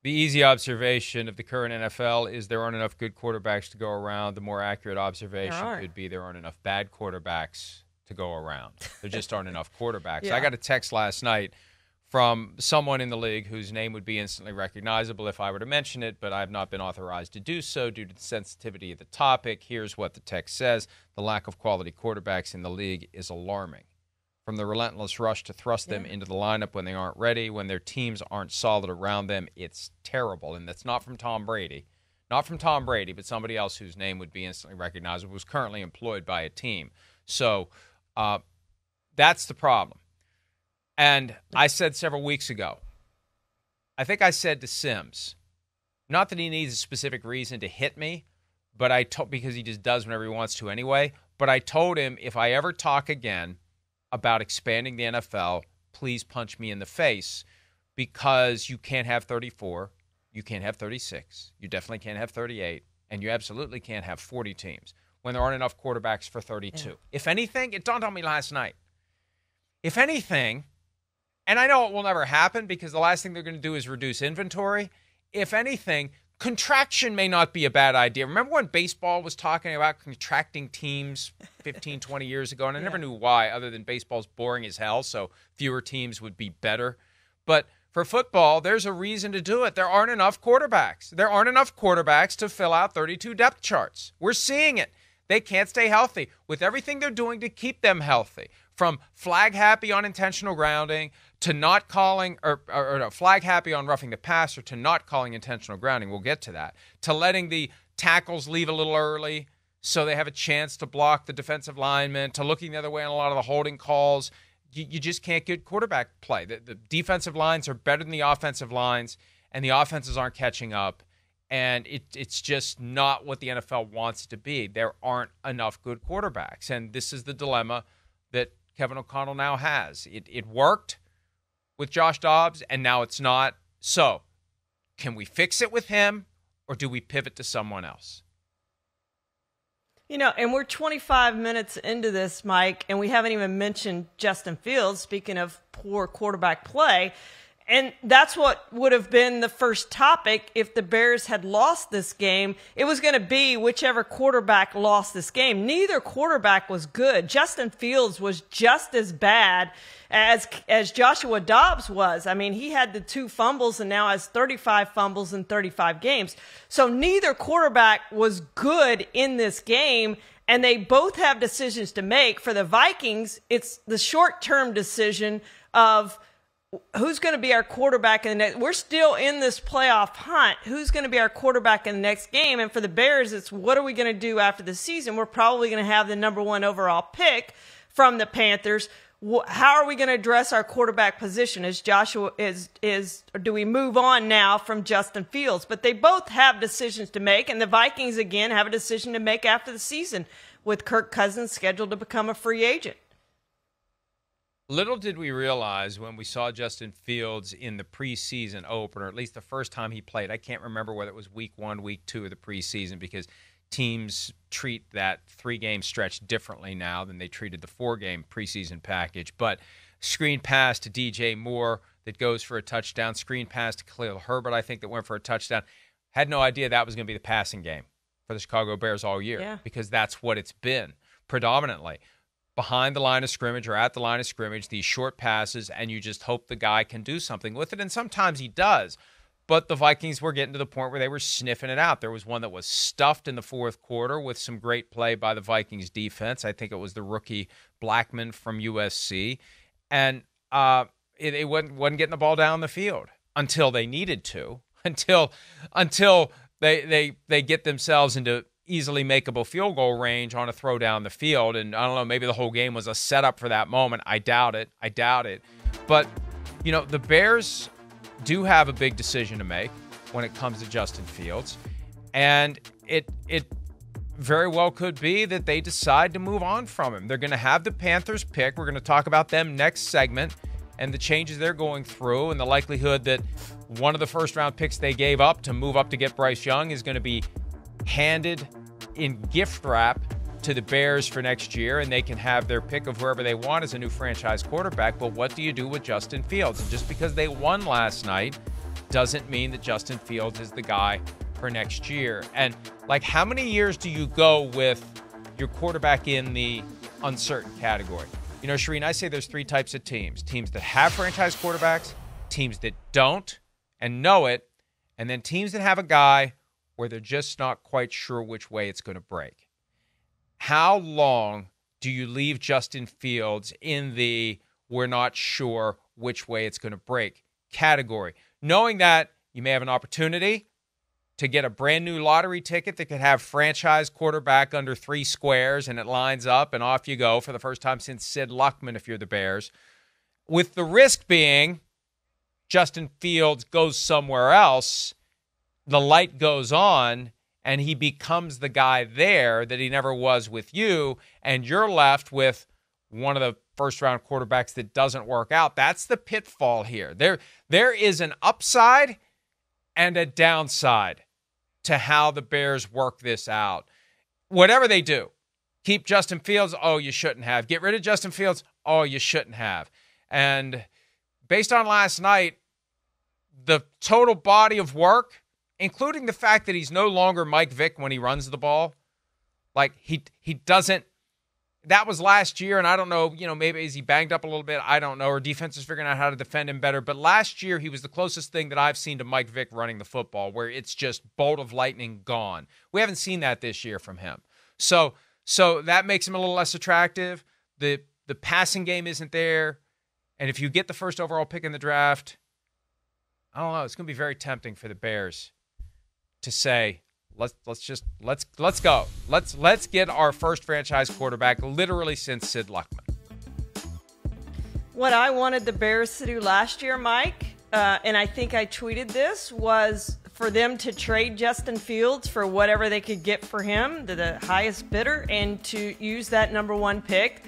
The easy observation of the current NFL is there aren't enough good quarterbacks to go around. The more accurate observation could be there aren't enough bad quarterbacks to go around. There just aren't enough quarterbacks. Yeah. I got a text last night from someone in the league whose name would be instantly recognizable if I were to mention it, but I have not been authorized to do so due to the sensitivity of the topic. Here's what the text says. The lack of quality quarterbacks in the league is alarming. From the relentless rush to thrust them into the lineup when they aren't ready, when their teams aren't solid around them, it's terrible. And that's not from Tom Brady. Not from Tom Brady, but somebody else whose name would be instantly recognizable, who's currently employed by a team. So that's the problem. And I said several weeks ago, I think I said to Sims, not that he needs a specific reason to hit me, but because he just does whenever he wants to anyway, but I told him if I ever talk again about expanding the NFL, please punch me in the face, because you can't have 34, you can't have 36, you definitely can't have 38, and you absolutely can't have 40 teams when there aren't enough quarterbacks for 32. Yeah. If anything, it dawned on me last night. If anything, and I know it will never happen because the last thing they're going to do is reduce inventory, if anything, contraction may not be a bad idea. Remember when baseball was talking about contracting teams 15, 20 years ago? And I never knew why, other than baseball's boring as hell, so fewer teams would be better. But for football, there's a reason to do it. There aren't enough quarterbacks. There aren't enough quarterbacks to fill out 32 depth charts. We're seeing it. They can't stay healthy with everything they're doing to keep them healthy. From flag-happy on intentional grounding to not calling, or flag-happy on roughing the passer to not calling intentional grounding. We'll get to that. To letting the tackles leave a little early so they have a chance to block the defensive lineman, to looking the other way on a lot of the holding calls. You just can't get quarterback play. The defensive lines are better than the offensive lines, and the offenses aren't catching up. And it's just not what the NFL wants it to be. There aren't enough good quarterbacks. And this is the dilemma that Kevin O'Connell now has. It worked with Josh Dobbs, and now it's not. So can we fix it with him, or do we pivot to someone else? You know, and we're 25 minutes into this, Mike, and we haven't even mentioned Justin Fields, speaking of poor quarterback play. And that's what would have been the first topic if the Bears had lost this game. It was going to be whichever quarterback lost this game. Neither quarterback was good. Justin Fields was just as bad as Joshua Dobbs was. I mean, he had the 2 fumbles and now has 35 fumbles in 35 games. So neither quarterback was good in this game, and they both have decisions to make. For the Vikings, it's the short-term decision of who's going to be our quarterback in the next. We're still in this playoff hunt. Who's going to be our quarterback in the next game? And for the Bears, it's what are we going to do after the season? We're probably going to have the number 1 overall pick from the Panthers. How are we going to address our quarterback position? Is Joshua or do we move on now from Justin Fields? But they both have decisions to make, and the Vikings again have a decision to make after the season, with Kirk Cousins scheduled to become a free agent. Little did we realize when we saw Justin Fields in the preseason opener, at least the first time he played. I can't remember whether it was week 1, week 2 of the preseason, because teams treat that 3-game stretch differently now than they treated the 4-game preseason package. But screen pass to DJ Moore that goes for a touchdown, screen pass to Khalil Herbert, I think, that went for a touchdown. Had no idea that was going to be the passing game for the Chicago Bears all year, because that's what it's been predominantly. Behind the line of scrimmage or at the line of scrimmage, these short passes, and you just hope the guy can do something with it, and sometimes he does. But the Vikings were getting to the point where they were sniffing it out. There was one that was stuffed in the 4th quarter with some great play by the Vikings defense. I think it was the rookie Blackman from USC. And it wasn't getting the ball down the field until they needed to, until they get themselves into easily makeable field goal range on a throw down the field. And I don't know, maybe the whole game was a setup for that moment. I doubt it. But, you know, the Bears do have a big decision to make when it comes to Justin Fields. And it very well could be that they decide to move on from him. They're going to have the Panthers pick. We're going to talk about them next segment and the changes they're going through, and the likelihood that one of the first-round picks they gave up to move up to get Bryce Young is going to be handed in gift wrap to the Bears for next year, and they can have their pick of whoever they want as a new franchise quarterback. But what do you do with Justin Fields? And just because they won last night doesn't mean that Justin Fields is the guy for next year. And like, how many years do you go with your quarterback in the uncertain category? You know, Charean, I say there's three types of teams. Teams that have franchise quarterbacks, teams that don't and know it, and then teams that have a guy where they're just not quite sure which way it's going to break. How long do you leave Justin Fields in the we're not sure which way it's going to break category, knowing that you may have an opportunity to get a brand new lottery ticket that could have franchise quarterback under 3 squares and it lines up and off you go for the first time since Sid Luckman if you're the Bears, with the risk being Justin Fields goes somewhere else, the light goes on, and he becomes the guy there that he never was with you, and you're left with one of the first-round quarterbacks that doesn't work out. That's the pitfall here. There is an upside and a downside to how the Bears work this out. Whatever they do, keep Justin Fields, oh, you shouldn't have. Get rid of Justin Fields, oh, you shouldn't have. And based on last night, the total body of work, including the fact that he's no longer Mike Vick when he runs the ball, like he doesn't, that was last year, and I don't know, maybe is he banged up a little bit? I don't know, or defense is figuring out how to defend him better. But last year, he was the closest thing that I've seen to Mike Vick running the football, where it's just bolt of lightning gone. We haven't seen that this year from him. So that makes him a little less attractive. The passing game isn't there. And if you get the first overall pick in the draft, I don't know, it's going to be very tempting for the Bears to say, let's go. Let's get our first franchise quarterback literally since Sid Luckman. What I wanted the Bears to do last year, Mike, and I think I tweeted this, was for them to trade Justin Fields for whatever they could get for him, the highest bidder, and to use that number 1 pick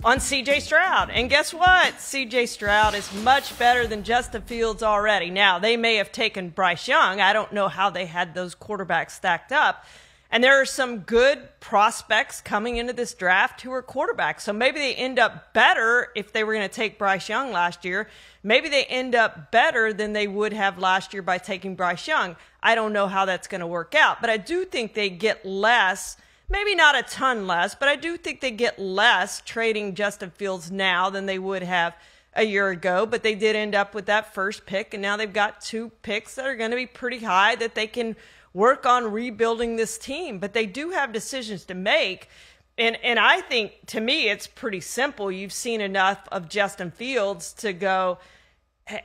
on C.J. Stroud. And guess what? C.J. Stroud is much better than Justin Fields already. Now, they may have taken Bryce Young. I don't know how they had those quarterbacks stacked up. And there are some good prospects coming into this draft who are quarterbacks. So maybe they end up better if they were going to take Bryce Young last year. Maybe they end up better than they would have last year by taking Bryce Young. I don't know how that's going to work out. But I do think they get less. Maybe not a ton less, but I do think they get less trading Justin Fields now than they would have a year ago. But they did end up with that first pick, and now they've got 2 picks that are going to be pretty high that they can work on rebuilding this team. But they do have decisions to make. And I think, to me, it's pretty simple. You've seen enough of Justin Fields to go,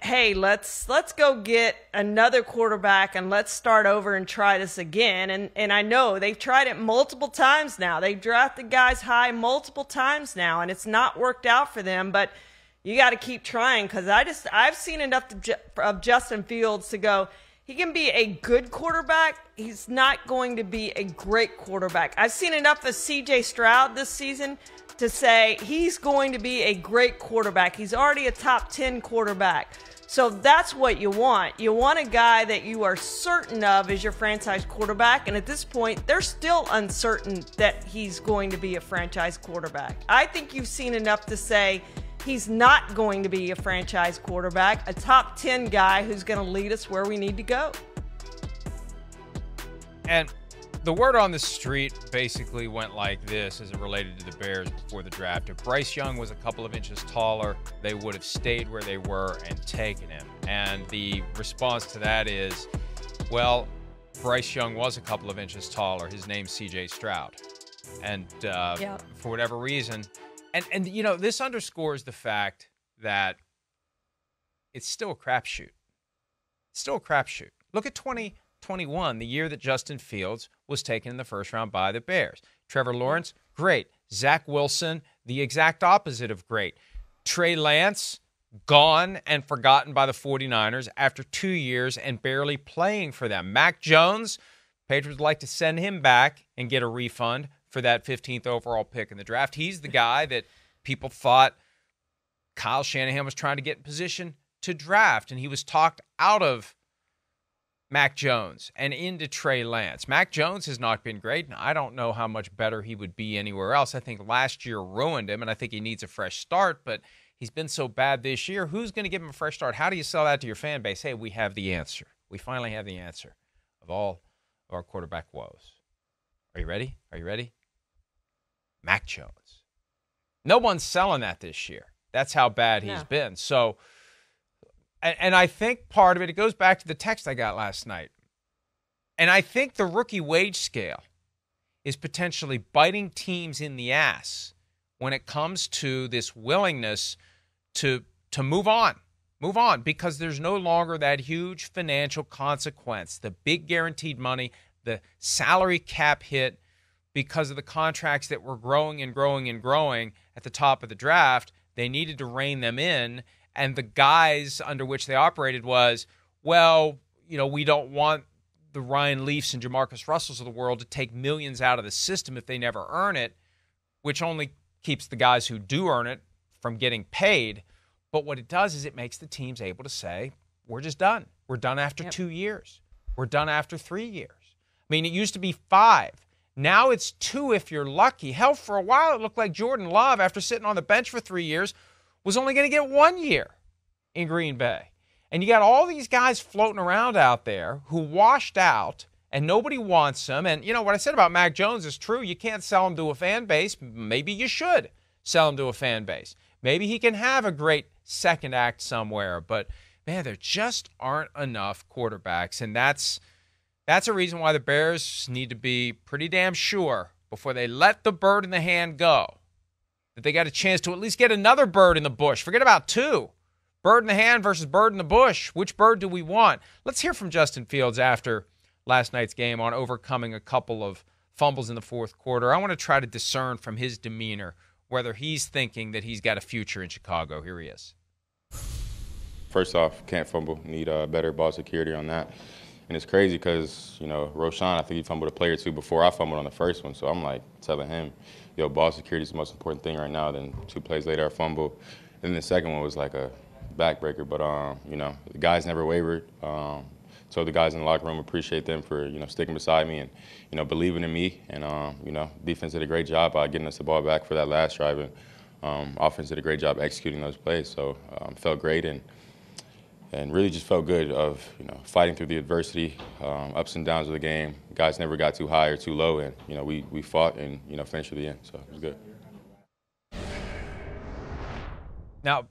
hey, let's go get another quarterback and let's start over and try this again. And I know they've tried it multiple times now. They've drafted guys high multiple times now, and it's not worked out for them. But you got to keep trying, because I've seen enough of Justin Fields to go, he can be a good quarterback. He's not going to be a great quarterback. I've seen enough of C.J. Stroud this season to say he's going to be a great quarterback. He's already a top 10 quarterback. So that's what you want. You want a guy that you are certain of is your franchise quarterback. And at this point, they're still uncertain that he's going to be a franchise quarterback. I think you've seen enough to say he's not going to be a franchise quarterback, a top 10 guy who's going to lead us where we need to go. And the word on the street basically went like this as it related to the Bears before the draft. If Bryce Young was a couple of inches taller, they would have stayed where they were and taken him. And the response to that is, well, Bryce Young was a couple of inches taller. His name's C.J. Stroud. And for whatever reason, and this underscores the fact that it's still a crapshoot. It's still a crapshoot. Look at 2021, the year that Justin Fields was taken in the first round by the Bears. Trevor Lawrence, great. Zach Wilson, the exact opposite of great. Trey Lance, gone and forgotten by the 49ers after 2 years and barely playing for them. Mac Jones, Patriots would like to send him back and get a refund for that 15th overall pick in the draft. He's the guy that people thought Kyle Shanahan was trying to get in position to draft, and he was talked out of Mac Jones and into Trey Lance. Mac Jones has not been great, and I don't know how much better he would be anywhere else. I think last year ruined him, and I think he needs a fresh start, but He's been so bad this year. Who's going to give him a fresh start? How do you sell that to your fan base? Hey, we have the answer. We finally have the answer of all of our quarterback woes. Are you ready? Are you ready? Mac Jones. No one's selling that this year. That's how bad he's been. So, and I think part of it goes back to the text I got last night. And I think the rookie wage scale is potentially biting teams in the ass when it comes to this willingness to move on. Move on, because there's no longer that huge financial consequence, the big guaranteed money, the salary cap hit because of the contracts that were growing and growing and growing at the top of the draft. They needed to rein them in, and the guys under which they operated was, well, we don't want the Ryan Leafs and Jamarcus Russells of the world to take millions out of the system if they never earn it, which only keeps the guys who do earn it from getting paid. But what it does is it makes the teams able to say, we're just done. We're done after 2 years. We're done after 3 years. I mean, it used to be 5. Now it's 2 if you're lucky. Hell, for a while it looked like Jordan Love, after sitting on the bench for 3 years, was only going to get 1 year in Green Bay. And you got all these guys floating around out there who washed out and nobody wants them. And, what I said about Mac Jones is true. You can't sell him to a fan base. Maybe you should sell him to a fan base. Maybe he can have a great second act somewhere. But, man, there just aren't enough quarterbacks. And that's a reason why the Bears need to be pretty damn sure before they let the bird in the hand go that they got a chance to at least get another bird in the bush. Forget about 2. Bird in the hand versus bird in the bush. Which bird do we want? Let's hear from Justin Fields after last night's game on overcoming a couple of fumbles in the fourth quarter. I want to try to discern from his demeanor whether he's thinking that he's got a future in Chicago. Here he is. First off, can't fumble. Need better ball security on that. And it's crazy because, Roshan, I think he fumbled a play or 2 before I fumbled on the first one. So I'm like telling him, ball security is the most important thing right now. Then 2 plays later, I fumble. And then the second one was like a backbreaker. But, the guys never wavered. Told the guys in the locker room, appreciate them for, sticking beside me and, believing in me. And, defense did a great job getting us the ball back for that last drive. And offense did a great job executing those plays. So felt great and really just felt good of, fighting through the adversity, ups and downs of the game. Guys never got too high or too low. And, we fought and, finished to the end. So it was good. Now,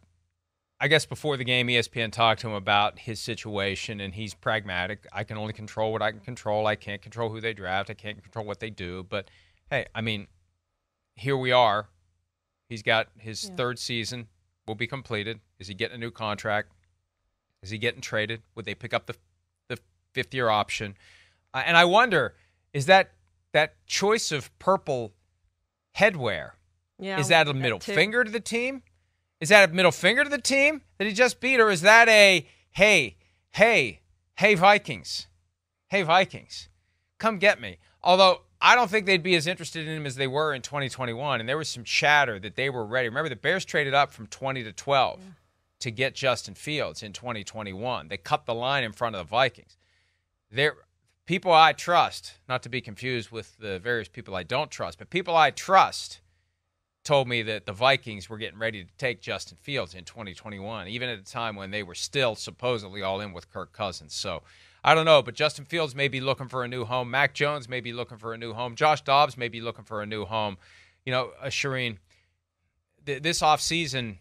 I guess before the game, ESPN talked to him about his situation, and he's pragmatic. I can only control what I can control. I can't control who they draft. I can't control what they do. But, hey, I mean, here we are. He's got his 3rd season will be completed. Is he getting a new contract? Is he getting traded? Would they pick up the 5th-year option? And I wonder, is that choice of purple headwear, is that a middle finger to the team? Is that a middle finger to the team that he just beat? Or is that a, hey, Vikings, come get me? Although I don't think they'd be as interested in him as they were in 2021. And there was some chatter that they were ready. Remember, the Bears traded up from 20 to 12 to get Justin Fields in 2021. They cut the line in front of the Vikings. People I trust, not to be confused with the various people I don't trust, but people I trust told me that the Vikings were getting ready to take Justin Fields in 2021, even at a time when they were still supposedly all in with Kirk Cousins. So I don't know, but Justin Fields may be looking for a new home. Mac Jones may be looking for a new home. Josh Dobbs may be looking for a new home. Charean, this offseason,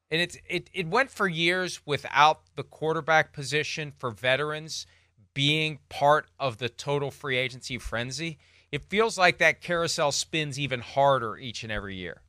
and it went for years without the quarterback position for veterans being part of the total free agency frenzy. It feels like that carousel spins even harder each and every year.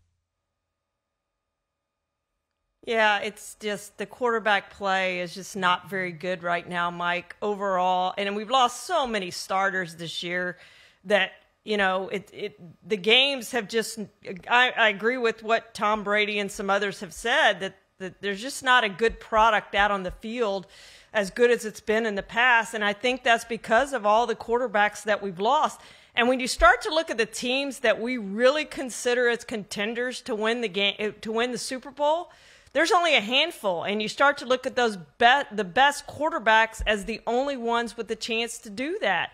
Yeah, it's just the quarterback play is just not very good right now, Mike, overall. And we've lost so many starters this year that, the games have just – I agree with what Tom Brady and some others have said, that there's just not a good product out on the field as good as it's been in the past. And I think that's because of all the quarterbacks that we've lost. And when you start to look at the teams that we really consider as contenders to win the game, to win the Super Bowl, there's only a handful. And you start to look at those the best quarterbacks as the only ones with the chance to do that.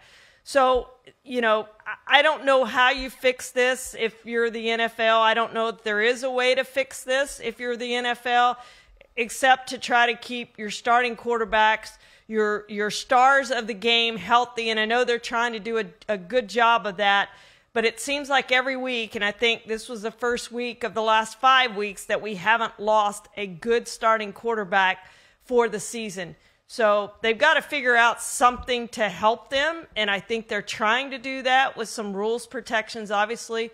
So, I don't know how you fix this if you're the NFL. I don't know if there is a way to fix this if you're the NFL, except to try to keep your starting quarterbacks, your stars of the game healthy. And I know they're trying to do a good job of that. But it seems like every week, and I think this was the first week of the last 5 weeks, that we haven't lost a good starting quarterback for the season. So they've got to figure out something to help them, and I think they're trying to do that with some rules protections, obviously,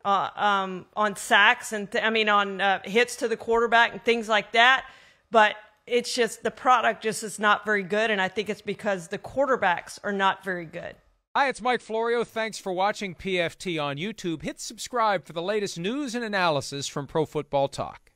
on sacks and on hits to the quarterback and things like that. But it's just the product just is not very good, and I think it's because the quarterbacks are not very good. Hi, it's Mike Florio. Thanks for watching PFT on YouTube. Hit subscribe for the latest news and analysis from Pro Football Talk.